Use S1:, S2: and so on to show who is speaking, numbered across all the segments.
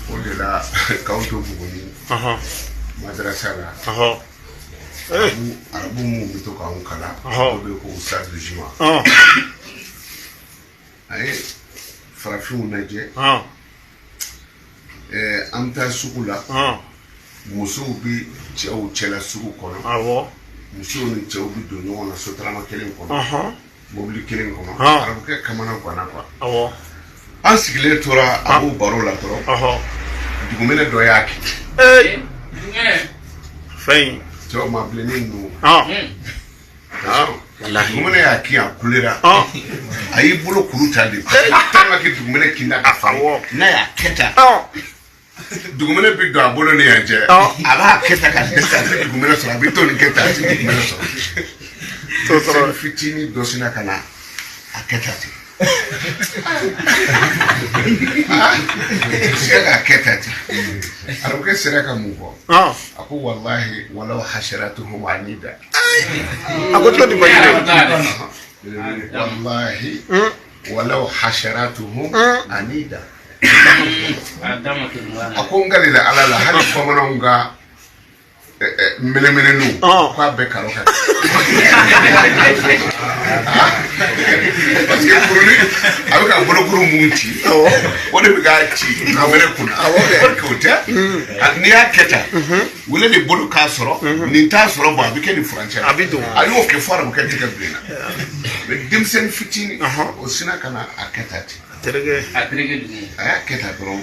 S1: O de la k'aw to Buguni madrasa la arabu mun bɛ to k'anw kalan dɔ bɛ ko Ustaz Juma a ye farafinw lajɛ an bɛ taa sugu la musow bɛ cɛw cɛla sugu kɔnɔ musow ni cɛw bɛ don ɲɔgɔn na sotarama kelen kɔnɔ mobili kelen kɔnɔ arabukɛ kamana ganna quoi an sigilen tora a b'o baro la dɔrɔn dugumɛnɛ dɔ y'a kɛ
S2: fɛn
S1: cɛw ma bilennen ninnu dugumɛnɛ y'a kin a kulera a y'i bolo kuru ta de tellement que dugumɛnɛ kinda ka farin n'a y'a kɛ tan dugumɛnɛ bɛ don a bolo ni yan cɛ a b'a kɛ tan ka dɛsɛ a tɛ dugumɛnɛ sɔrɔ a bɛ to nin kɛ tan a tɛ dugumɛnɛ sɔrɔ sɛni fitinin dɔ sina ka na a kɛ tan ten se ka kɛ tan ten arabukɛ sera ka mun fɔ a ko walahi walaw hasharatuhum anida
S2: a ko cogo di baɲini
S1: wallahi walaw hasharatuhum anida a ko n galila ala la hali bamananw ka mɛnɛmɛnɛnu k'a bɛɛ karo ka parce que kuruni a bɛ ka bolokuru mun ci o de bɛ k'a ci dugumɛnɛ kunna o tɛ n'i y'a kɛ tan wele de bolo k'a sɔrɔ nin t'a sɔrɔ bon a bɛ kɛ nin furancɛ la a y'o kɛ fo arabukɛ tigɛ bilenna mais denmisɛnnin fitinin o sina ka na a kɛ tan ten a y'a kɛ tan dɔrɔn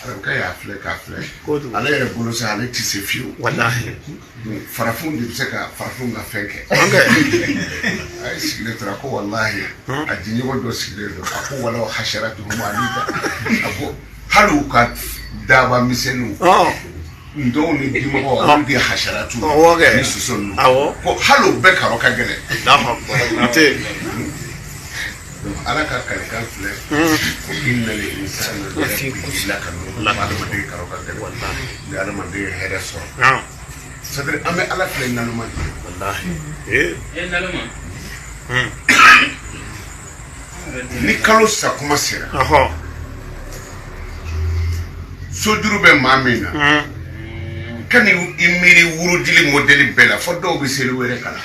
S1: arabukɛ y'a filɛ k'a filɛ ale yɛrɛ bolo sa ale tɛ se fiyewu farafinw de bɛ se ka farafinw ka fɛn kɛ a ye sigilen tora ko walahi a diɲɔgɔn dɔ sigilen don a ko walaw hasharatuhum anida a ko hali u ka daba misɛnninw ndɔw ni dimɔgɔw olu de ye hasharatu ni soso ninnu ko hali o bɛɛ karo ka gɛlɛn ala ka kalikan filɛ ko inna lil insana lafi khusr adamaden karo ka gɛlɛn ni adamaden ye hɛrɛ sɔrɔ c'est à dire an bɛ ala filɛ naloma de wallahi naloma ni kalo sa kuma sera sojuru bɛ maa min na ka ni i miiri wurudili modèle bɛɛ la fo dɔw bɛ seli wɛrɛ kala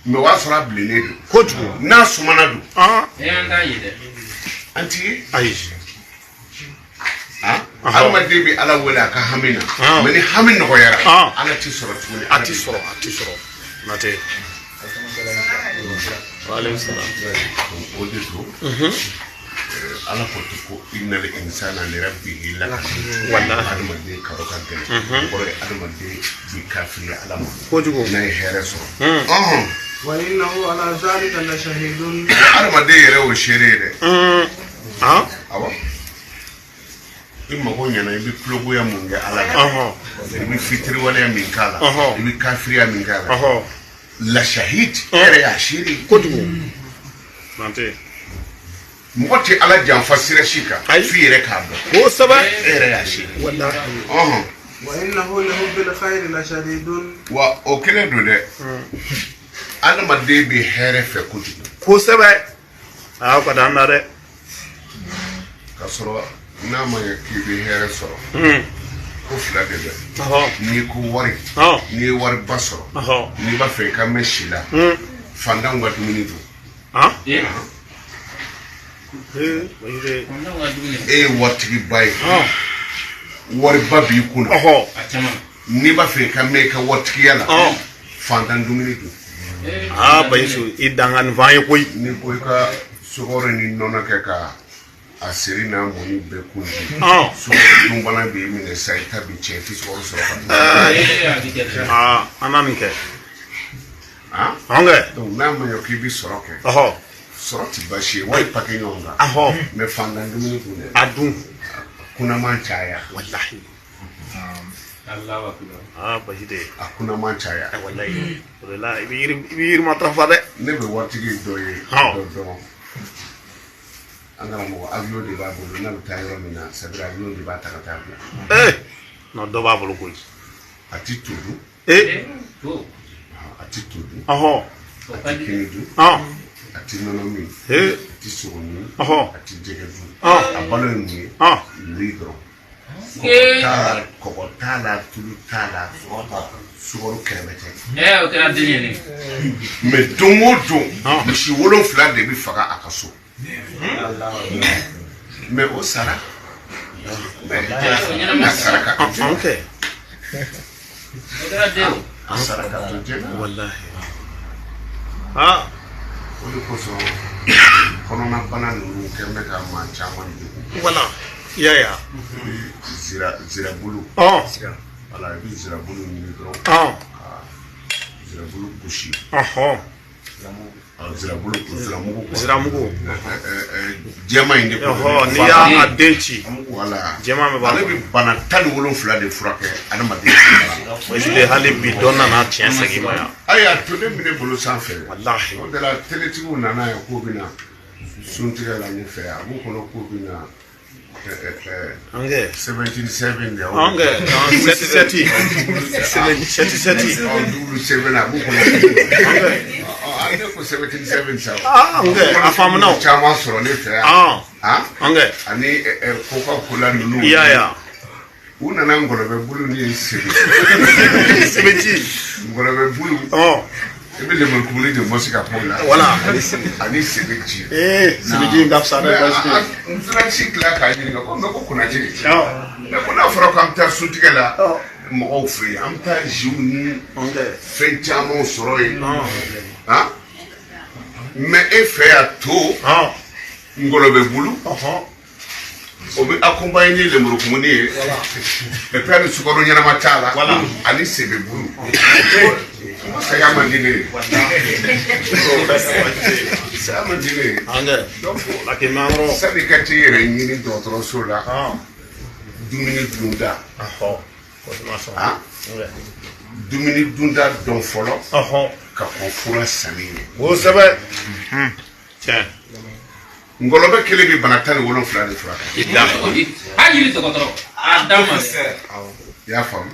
S1: mais o b'a sɔrɔ a bilennen don kojugu n'a sumana don an tigi ayi adamaden bɛ ala wele a ka hami na mais ni hami nɔgɔyara ala t'i sɔrɔ tuguni a t'i sɔrɔ natɛ o de don ala ko ten ko innal insana li rabbihi lakanut wallahi adamaden karo ka gɛlɛn kɔrɔ ye adamaden bi kafiri ala ma kojugu n'a ye hɛrɛ sɔrɔ
S3: wa innahu ala zalika la shahidun
S1: adamaden yɛrɛ o seere ye dɛ awɔ i mago ɲɛna i bɛ tulogoya mun kɛ ala la i bɛ fitiriwaleya min k'a la i bɛ kafiriya min k'a la la shahid yɛrɛ y'a seere
S2: kojugu
S1: mɔgɔ tɛ ala janfa sira si kan f'i yɛrɛ k'a dɔn
S2: kosɛbɛ
S1: e yɛrɛ y'a seere
S3: wa innahu lihubbil khayri la shadidun
S1: wa o kelen don dɛ adamaden bɛ hɛrɛ fɛ kojugu
S2: kosɛbɛ a ka d'an na dɛ
S1: ka sɔrɔ n'a ma ɲɛ k'i bɛ hɛrɛ sɔrɔ ko fila de bɛ n'i ko wari n'i ye wariba sɔrɔ n'i b'a fɛ i ka mɛn si la fantanw ka dumuni dun e ye waritigiba ye wariba b'i kun na n'i b'a fɛ i ka mɛn i ka waritigiya la fantan dumuni dun
S2: Bayisu i dangan fan ye koyi
S1: ni ko i ka sukaro ni nɔnɔ kɛ ka a seri n'a mɔni bɛɛ kun di sukaro dunbana b'i minɛ sa i ta bi tiɲɛ i tɛ sukaro sɔrɔ ka dun
S2: an na nin kɛ
S1: donc n'a ma ɲɛ k'i bɛ sɔrɔ kɛ sɔrɔ tɛ baasi ye wari pake ɲɔgɔn kan mais fantan dumuni dun dɛ
S2: a dun
S1: kunaman caya
S2: wallahi Bahide
S1: a kunaman caya
S2: wallahi o de la i bɛ yiri matarafa dɛ
S1: ne bɛ waritigi dɔ ye dɔ dɔn an karamɔgɔ avion de b'a bolo n'a bɛ taa yɔrɔ min na c'est vrai avion de b'a ta ka taa bila
S2: non dɔ b'a bolo koyi
S1: a ti to dun a ti to dun a ti kini dun a ti nɔnɔ min
S2: he
S1: a ti sogo min
S2: ɔhɔ
S1: a ti jɛgɛ dun
S2: ɔ
S1: a balo ye mun ye wuli dɔrɔn kɔgɔ t'a la tulu t'a la sukaro kɛrɛbɛ tɛ
S4: o kɛra den ye ne
S1: mais don o don misi 7 de bɛ faga a ka so mais o sara a sara ka to jɛnɛ
S2: ok
S4: o kɛra den
S1: a sara ka to jɛnɛ
S2: wallahi
S1: o de kosɔn kɔnɔna bana ninnu kɛ bɛ ka maa caman degun
S2: voilà yaya
S1: zirabulu
S2: ɔ
S1: voilà i bɛ zirabulu ɲini dɔrɔn
S2: ɔ
S1: ka zirabulu gosi
S2: ɔhɔ
S1: ziramugu jɛma in de
S2: ɔhɔ n'i y'a den ci
S1: voilà
S2: jɛma bɛ b'a
S1: ale bɛ bana 17 de furakɛ adamaden
S2: la hali bi dɔ nana tiɲɛ segin ma yan
S1: ayiwa to ne bɛ ne bolo sanfɛ
S2: wallahi
S1: o de la teletigiw nana yan k'o bɛna suntigɛ la ne fɛ yan a b'u kɔnɔ k'o bɛna
S2: ange
S1: 77 de
S2: ange 77
S1: double 7 a b'u kɔnɔ ale ko 77 sa
S2: ange a faamuna o
S1: caman sɔrɔ ne fɛ yan
S2: ange
S1: ani coca-cola ninnu
S2: yaya
S1: u nana ngɔlɔbɛ bulu ni
S2: sɛbɛji
S1: ngɔlɔbɛ bulu i bɛ lemurukumuni de mɔsi ka k'o la
S2: voilà
S1: ani sɛbɛji
S2: sɛbɛji ka fisa dɛ parce que
S1: n fana si tila k'a ɲininka ko mɛ ko konate de mɛ ko n'a fɔra k'an bɛ taa suntigɛ la mɔgɔw fɛ yen an bɛ taa ziw ni fɛn camanw sɔrɔ yen mɛ e fɛ yan to ngɔlɔbɛ bulu o bɛ accompagner ni lemurukumuni ye et puis ani sukaro ɲɛnama t'a la ani sɛbɛ bulu saya man di ne ye saya man di ne ye sani ka t'i yɛrɛ ɲini dɔgɔtɔrɔso la dumuni dunda dumuni dunda dɔn fɔlɔ ka kɔn fura sanni ye
S2: kosɛbɛ tiɲɛ
S1: ngɔlɔbɛ kelen bɛ bana 17 de furakɛ
S4: hali yiri dɔgɔtɔrɔ a dan ma
S1: i y'a faamu